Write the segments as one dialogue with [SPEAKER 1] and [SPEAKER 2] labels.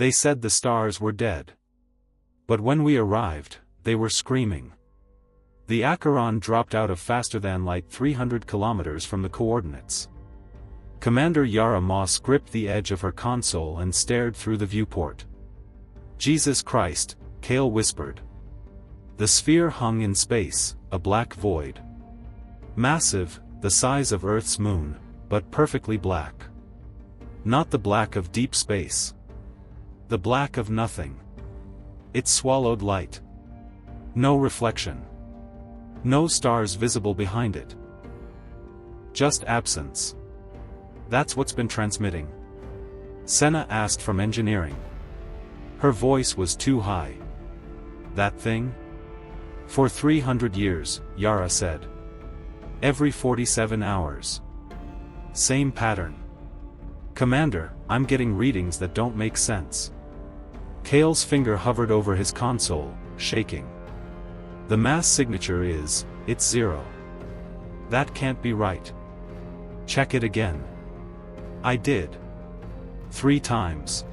[SPEAKER 1] They said the stars were dead. But when we arrived, they were screaming. The Acheron dropped out of faster-than-light 300 kilometers from the coordinates. Commander Yara Moss gripped the edge of her console and stared through the viewport. Jesus Christ, Kale whispered. The sphere hung in space, a black void. Massive, the size of Earth's moon, but perfectly black. Not the black of deep space. The black of nothing. It swallowed light. No reflection. No stars visible behind it. Just absence. That's what's been transmitting. Senna asked from engineering. Her voice was too high. That thing? For 300 years, Yara said. Every 47 hours. Same pattern. Commander, I'm getting readings that don't make sense. Kale's finger hovered over his console, shaking. The mass signature is, it's 0. That can't be right. Check it again. I did. 3 times.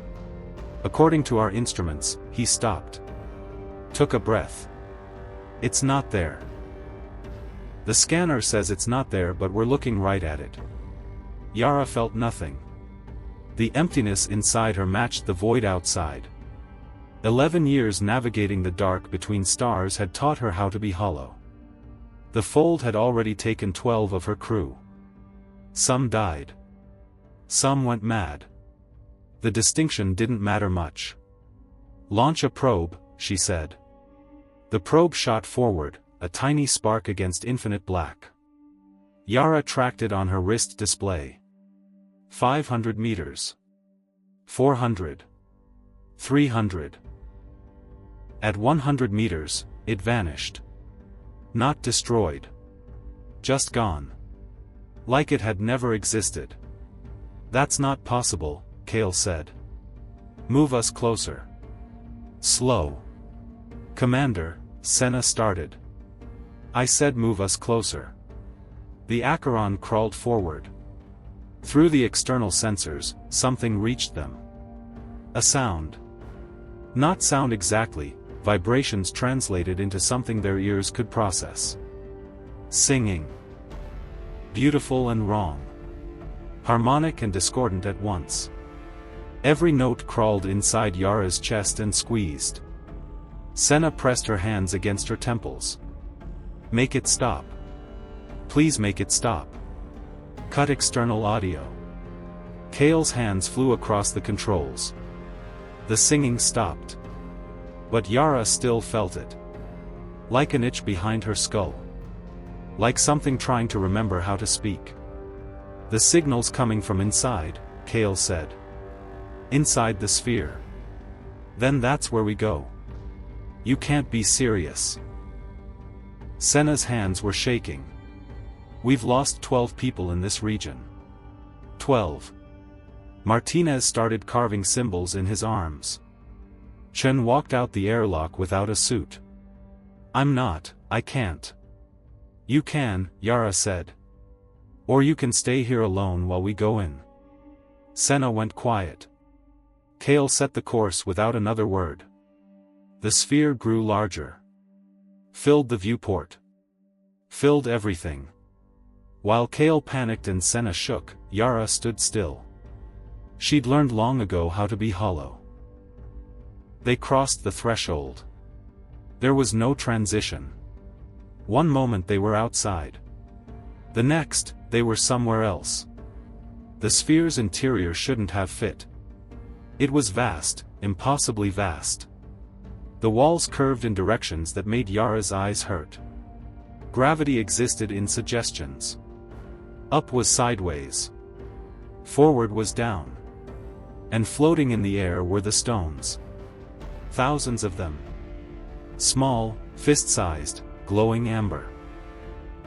[SPEAKER 1] According to our instruments, he stopped. Took a breath. It's not there. The scanner says it's not there, but we're looking right at it. Yara felt nothing. The emptiness inside her matched the void outside. 11 years navigating the dark between stars had taught her how to be hollow. The fold had already taken 12 of her crew. Some died. Some went mad. The distinction didn't matter much. Launch a probe, she said. The probe shot forward, a tiny spark against infinite black. Yara tracked it on her wrist display. 500 meters. 400. 300. At 100 meters, it vanished. Not destroyed. Just gone. Like it had never existed. That's not possible, Kale said. Move us closer. Slow. Commander, Senna started. I said move us closer. The Acheron crawled forward. Through the external sensors, something reached them. A sound. Not sound exactly, vibrations translated into something their ears could process. Singing. Beautiful and wrong. Harmonic and discordant at once. Every note crawled inside Yara's chest and squeezed. Senna pressed her hands against her temples. Make it stop. Please make it stop. Cut external audio. Kale's hands flew across the controls. The singing stopped. But Yara still felt it. Like an itch behind her skull. Like something trying to remember how to speak. The signal's coming from inside, Kale said. Inside the sphere. Then that's where we go. You can't be serious. Senna's hands were shaking. We've lost 12 people in this region. 12. Martinez started carving symbols in his arms. Chen walked out the airlock without a suit. I can't. You can, Yara said. Or you can stay here alone while we go in. Senna went quiet. Kale set the course without another word. The sphere grew larger. Filled the viewport. Filled everything. While Kale panicked and Senna shook, Yara stood still. She'd learned long ago how to be hollow. They crossed the threshold. There was no transition. One moment they were outside. The next, they were somewhere else. The sphere's interior shouldn't have fit. It was vast, impossibly vast. The walls curved in directions that made Yara's eyes hurt. Gravity existed in suggestions. Up was sideways. Forward was down. And floating in the air were the stones. Thousands of them. Small, fist-sized, glowing amber.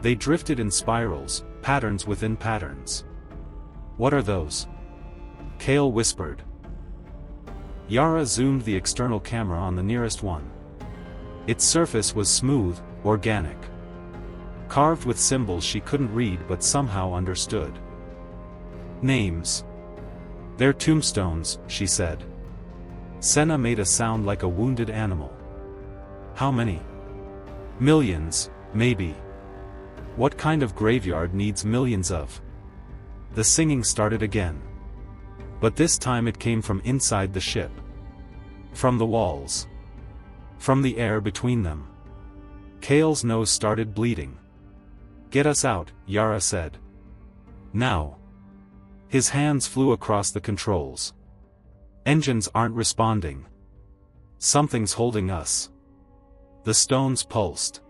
[SPEAKER 1] They drifted in spirals, patterns within patterns. What are those? Kale whispered. Yara zoomed the external camera on the nearest one. Its surface was smooth, organic. Carved with symbols she couldn't read but somehow understood. Names. They're tombstones, she said. Senna made a sound like a wounded animal. How many? Millions, maybe. What kind of graveyard needs millions of? The singing started again. But this time it came from inside the ship. From the walls. From the air between them. Kale's nose started bleeding. "Get us out," Yara said. "Now." His hands flew across the controls. "Engines aren't responding. Something's holding us." The stones pulsed.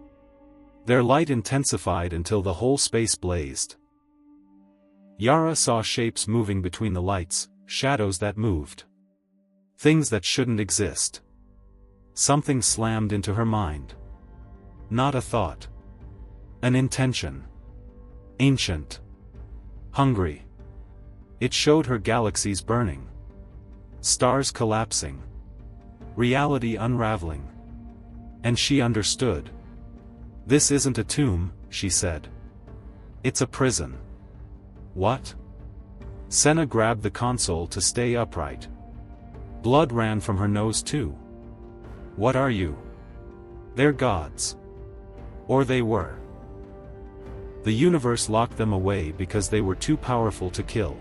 [SPEAKER 1] Their light intensified until the whole space blazed. Yara saw shapes moving between the lights, shadows that moved. Things that shouldn't exist. Something slammed into her mind. Not a thought. An intention. Ancient. Hungry. It showed her galaxies burning. Stars collapsing. Reality unraveling. And she understood. "This isn't a tomb," she said. "It's a prison." "What?" Senna grabbed the console to stay upright. Blood ran from her nose too. "What are you?" "They're gods. Or they were. The universe locked them away because they were too powerful to kill."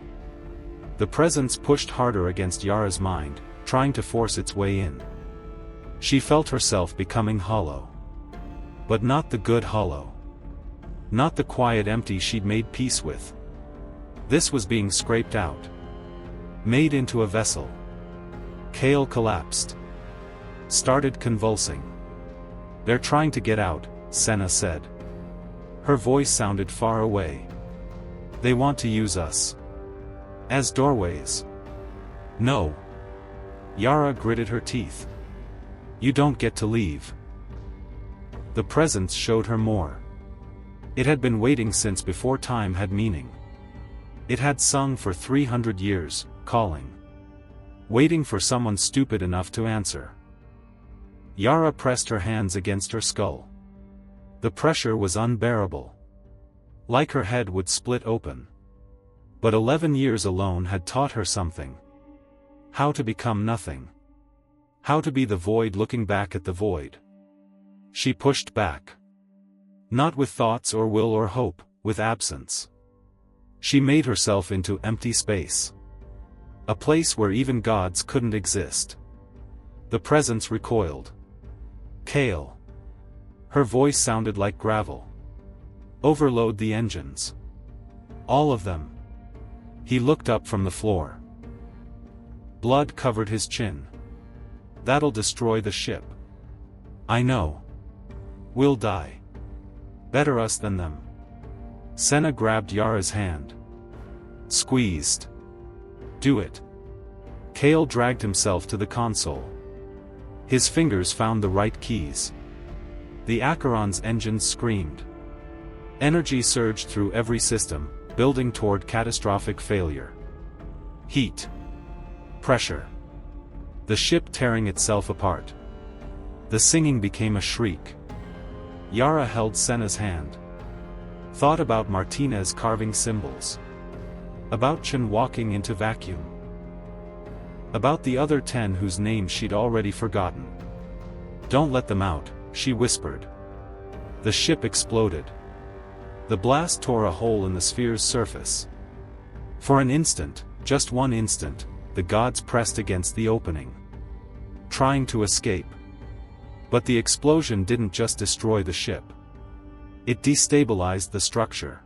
[SPEAKER 1] The presence pushed harder against Yara's mind, trying to force its way in. She felt herself becoming hollow. But not the good hollow. Not the quiet empty she'd made peace with. This was being scraped out. Made into a vessel. Kale collapsed. Started convulsing. "They're trying to get out," Senna said. Her voice sounded far away. "They want to use us. As doorways." "No." Yara gritted her teeth. "You don't get to leave." The presence showed her more. It had been waiting since before time had meaning. It had sung for 300 years, calling. Waiting for someone stupid enough to answer. Yara pressed her hands against her skull. The pressure was unbearable. Like her head would split open. But 11 years alone had taught her something. How to become nothing. How to be the void looking back at the void. She pushed back. Not with thoughts or will or hope, with absence. She made herself into empty space. A place where even gods couldn't exist. The presence recoiled. "Kale." Her voice sounded like gravel. "Overload the engines. All of them." He looked up from the floor. Blood covered his chin. "That'll destroy the ship." "I know. We'll die. Better us than them." Senna grabbed Yara's hand. Squeezed. "Do it." Kale dragged himself to the console. His fingers found the right keys. The Acheron's engines screamed. Energy surged through every system, building toward catastrophic failure. Heat. Pressure. The ship tearing itself apart. The singing became a shriek. Yara held Senna's hand. Thought about Martinez carving symbols. About Chen walking into vacuum. About the other 10 whose names she'd already forgotten. "Don't let them out," she whispered. The ship exploded. The blast tore a hole in the sphere's surface. For an instant, just one instant, the gods pressed against the opening. Trying to escape. But the explosion didn't just destroy the ship. It destabilized the structure.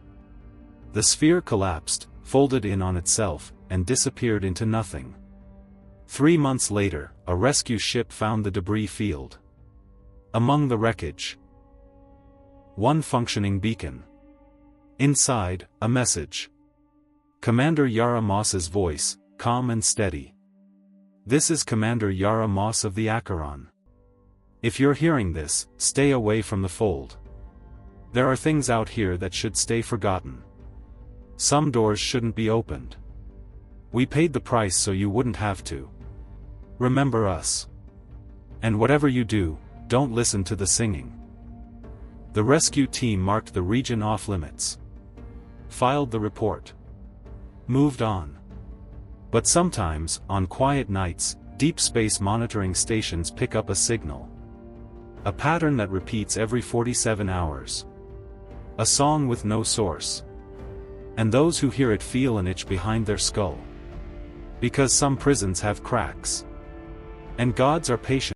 [SPEAKER 1] The sphere collapsed, folded in on itself, and disappeared into nothing. 3 months later, a rescue ship found the debris field. Among the wreckage. One functioning beacon. Inside, a message. Commander Yara Moss's voice, calm and steady. "This is Commander Yara Moss of the Acheron. If you're hearing this, stay away from the fold. There are things out here that should stay forgotten. Some doors shouldn't be opened. We paid the price so you wouldn't have to. Remember us. And whatever you do, don't listen to the singing." The rescue team marked the region off limits. Filed the report. Moved on. But sometimes, on quiet nights, deep space monitoring stations pick up a signal. A pattern that repeats every 47 hours. A song with no source. And those who hear it feel an itch behind their skull. Because some prisons have cracks. And gods are patient.